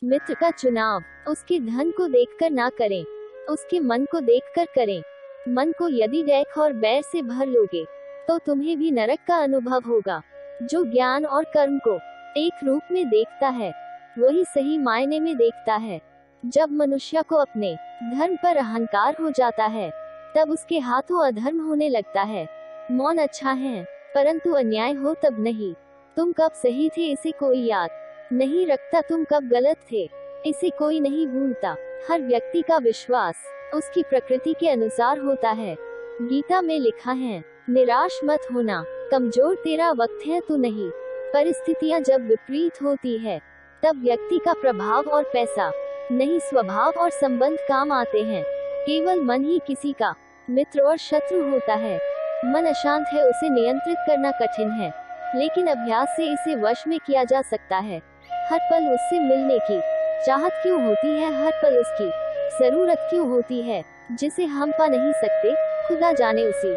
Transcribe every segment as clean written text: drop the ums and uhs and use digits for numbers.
मित्र का चुनाव उसके धन को देखकर ना करें, उसके मन को देखकर करें। मन को यदि डैख और बैर से भर लोगे तो तुम्हें भी नरक का अनुभव होगा। जो ज्ञान और कर्म को एक रूप में देखता है वही सही मायने में देखता है। जब मनुष्य को अपने धर्म पर अहंकार हो जाता है तब उसके हाथों अधर्म होने लगता है। मौन अच्छा है परंतु अन्याय हो तब नहीं। तुम कब सही थे इसे कोई याद नहीं रखता, तुम कब गलत थे इसे कोई नहीं भूलता। हर व्यक्ति का विश्वास उसकी प्रकृति के अनुसार होता है। गीता में लिखा है, निराश मत होना, कमजोर तेरा वक्त है तू नहीं। परिस्थितियां जब विपरीत होती है तब व्यक्ति का प्रभाव और पैसा नहीं, स्वभाव और संबंध काम आते हैं। केवल मन ही किसी का मित्र और शत्रु होता है। मन अशांत है, उसे नियंत्रित करना कठिन है, लेकिन अभ्यास से इसे वश में किया जा सकता है। हर पल उससे मिलने की चाहत क्यों होती है, हर पल उसकी जरूरत क्यों होती है जिसे हम पा नहीं सकते, खुदा जाने उसी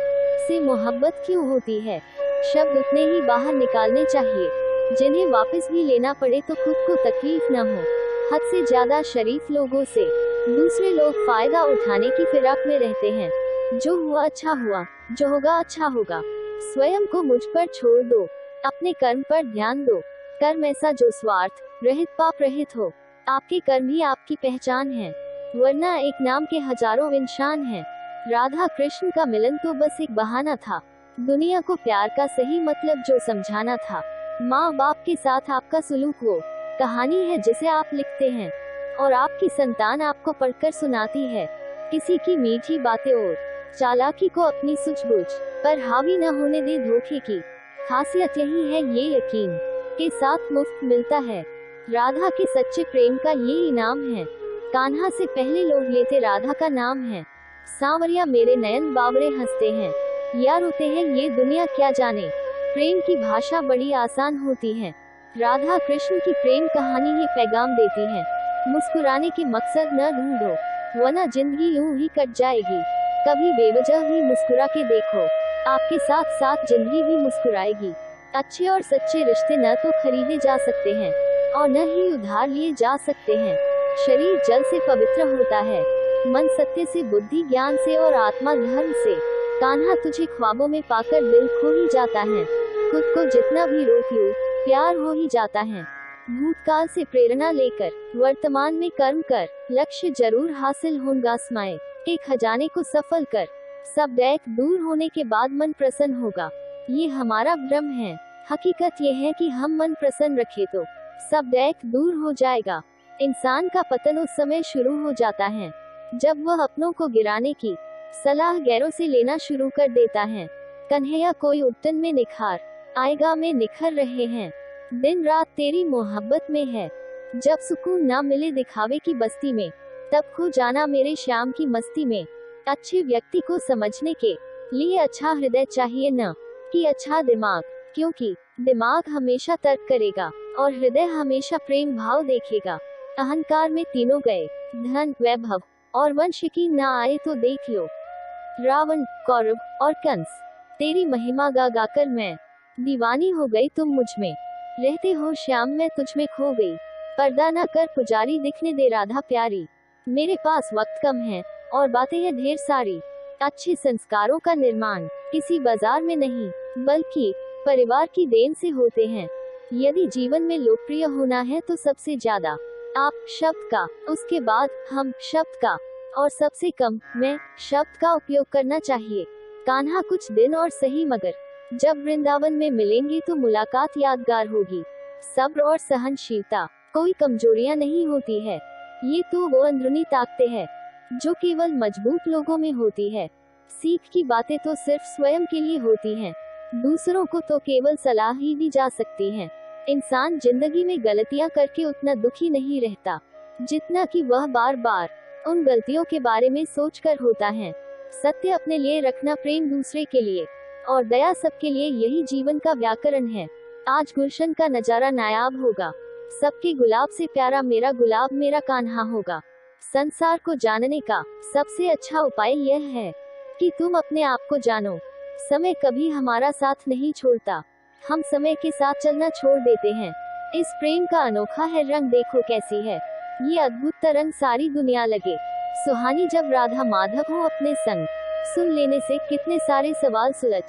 से मोहब्बत क्यों होती है। शब्द उतने ही बाहर निकालने चाहिए जिन्हें वापस भी लेना पड़े तो खुद को तकलीफ न हो। हद से ज्यादा शरीफ लोगों से दूसरे लोग फायदा उठाने की फिराक में रहते हैं। जो हुआ अच्छा हुआ, जो होगा अच्छा होगा। स्वयं को मुझ पर छोड़ दो, अपने कर्म पर ध्यान दो। कर्म ऐसा जो स्वार्थ रहित पाप रहित हो। आपके कर्म ही आपकी पहचान है, वरना एक नाम के हजारों इंसान हैं। राधा कृष्ण का मिलन तो बस एक बहाना था, दुनिया को प्यार का सही मतलब जो समझाना था। माँ बाप के साथ आपका सुलूक वो कहानी है जिसे आप लिखते हैं और आपकी संतान आपको पढ़कर सुनाती है। किसी की मीठी बातें और चालाकी को अपनी सूझबूझ पर हावी न होने दे। धोखे की खासियत यही है, ये यकीन के साथ मुफ्त मिलता है। राधा के सच्चे प्रेम का ये इनाम है। कान्हा से पहले लोग लेते राधा का नाम है। सांवरिया मेरे नयन बावरे हंसते हैं, या रोते हैं ये दुनिया क्या जाने। प्रेम की भाषा बड़ी आसान होती है। राधा कृष्ण की प्रेम कहानी ही पैगाम देती है, मुस्कुराने के मकसद न ढूंढो, वरना जिंदगी यूं ही कट जाएगी। कभी बेवजह ही मुस्कुरा के देखो, आपके साथ साथ जिंदगी भी मुस्कुराएगी। अच्छे और सच्चे रिश्ते न तो खरीदे जा सकते हैं और न ही उधार लिए जा सकते हैं। शरीर जल से पवित्र होता है, मन सत्य से, बुद्धि ज्ञान से और आत्मा धर्म से। कान्हा तुझे ख्वाबों में पाकर दिल खो ही जाता है। खुद को जितना भी रोक लो प्यार हो ही जाता है। भूतकाल से प्रेरणा लेकर वर्तमान में कर्म कर, लक्ष्य जरूर हासिल होगा। स्माइल के खजाने को सफल कर, सब दैख दूर होने के बाद मन प्रसन्न होगा। ये हमारा भ्रम है, हकीकत ये है कि हम मन प्रसन्न रखे तो सब दैख दूर हो जाएगा। इंसान का पतन उस समय शुरू हो जाता है जब वह अपनों को गिराने की सलाह गैरों से लेना शुरू कर देता है। कन्हैया कोई उपटन में निखार आएगा में निखर रहे हैं, दिन रात तेरी मोहब्बत में है। जब सुकून ना मिले दिखावे की बस्ती में, तब खो जाना मेरे श्याम की मस्ती में। अच्छे व्यक्ति को समझने के लिए अच्छा हृदय चाहिए, न कि अच्छा दिमाग, क्योंकि दिमाग हमेशा तर्क करेगा और हृदय हमेशा प्रेम भाव देखेगा। अहंकार में तीनों गए, धन, वैभव और वंश की ना आए तो देख लो। रावण, कौरव और कंस, तेरी महिमा गा गाकर मैं दीवानी हो गई। तुम मुझ में रहते हो श्याम, मैं तुझ में खो गई। पर्दा ना कर पुजारी, दिखने दे राधा प्यारी। मेरे पास वक्त कम है और बातें हैं ढेर सारी। अच्छे संस्कारों का निर्माण किसी बाजार में नहीं बल्कि परिवार की देन से होते हैं। यदि जीवन में लोकप्रिय होना है तो सबसे ज्यादा आप शब्द का, उसके बाद हम शब्द का और सबसे कम मैं शब्द का उपयोग करना चाहिए। कान्हा कुछ दिन और सही, मगर जब वृंदावन में मिलेंगे तो मुलाकात यादगार होगी। सब्र और सहनशीलता कोई कमजोरियां नहीं होती है, ये तो वो अंदरूनी ताकतें हैं जो केवल मजबूत लोगों में होती है। सीख की बातें तो सिर्फ स्वयं के लिए होती हैं, दूसरों को तो केवल सलाह ही दी जा सकती है। इंसान जिंदगी में गलतियां करके उतना दुखी नहीं रहता जितना कि वह बार बार उन गलतियों के बारे में सोचकर होता है। सत्य अपने लिए रखना, प्रेम दूसरे के लिए और दया सबके लिए, यही जीवन का व्याकरण है। आज गुलशन का नजारा नायाब होगा, सबके गुलाब से प्यारा मेरा गुलाब मेरा कान्हा होगा। संसार को जानने का सबसे अच्छा उपाय यह है कि तुम अपने आप को जानो। समय कभी हमारा साथ नहीं छोड़ता, हम समय के साथ चलना छोड़ देते हैं। इस प्रेम का अनोखा है रंग, देखो कैसी है ये अद्भुत तरंग सारी दुनिया लगे सुहानी जब राधा माधव हो अपने संग। सुन लेने से कितने सारे सवाल सुलझ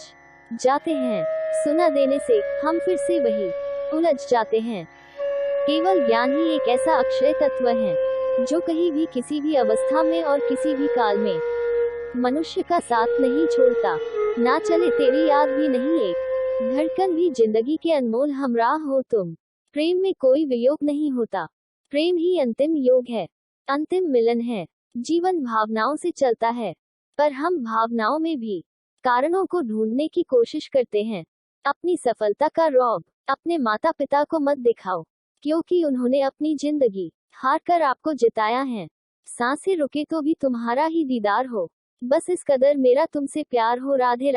जाते हैं, सुना देने से हम फिर से वही उलझ जाते हैं। केवल ज्ञान ही एक ऐसा अक्षय तत्व है जो कहीं भी किसी भी अवस्था में और किसी भी काल में मनुष्य का साथ नहीं छोड़ता। ना चले तेरी याद भी नहीं एक धड़कन भी जिंदगी के अनमोल हमराह हो तुम। प्रेम में कोई वियोग नहीं होता, प्रेम ही अंतिम योग है, अंतिम मिलन है। जीवन भावनाओं से चलता है, पर हम भावनाओं में भी कारणों को ढूंढने की कोशिश करते हैं। अपनी सफलता का रौब अपने माता पिता को मत दिखाओ, क्योंकि उन्होंने अपनी जिंदगी हार कर आपको जिताया है। सांसें रुके तो भी तुम्हारा ही दीदार हो, बस इस कदर मेरा तुमसे प्यार हो। राधे।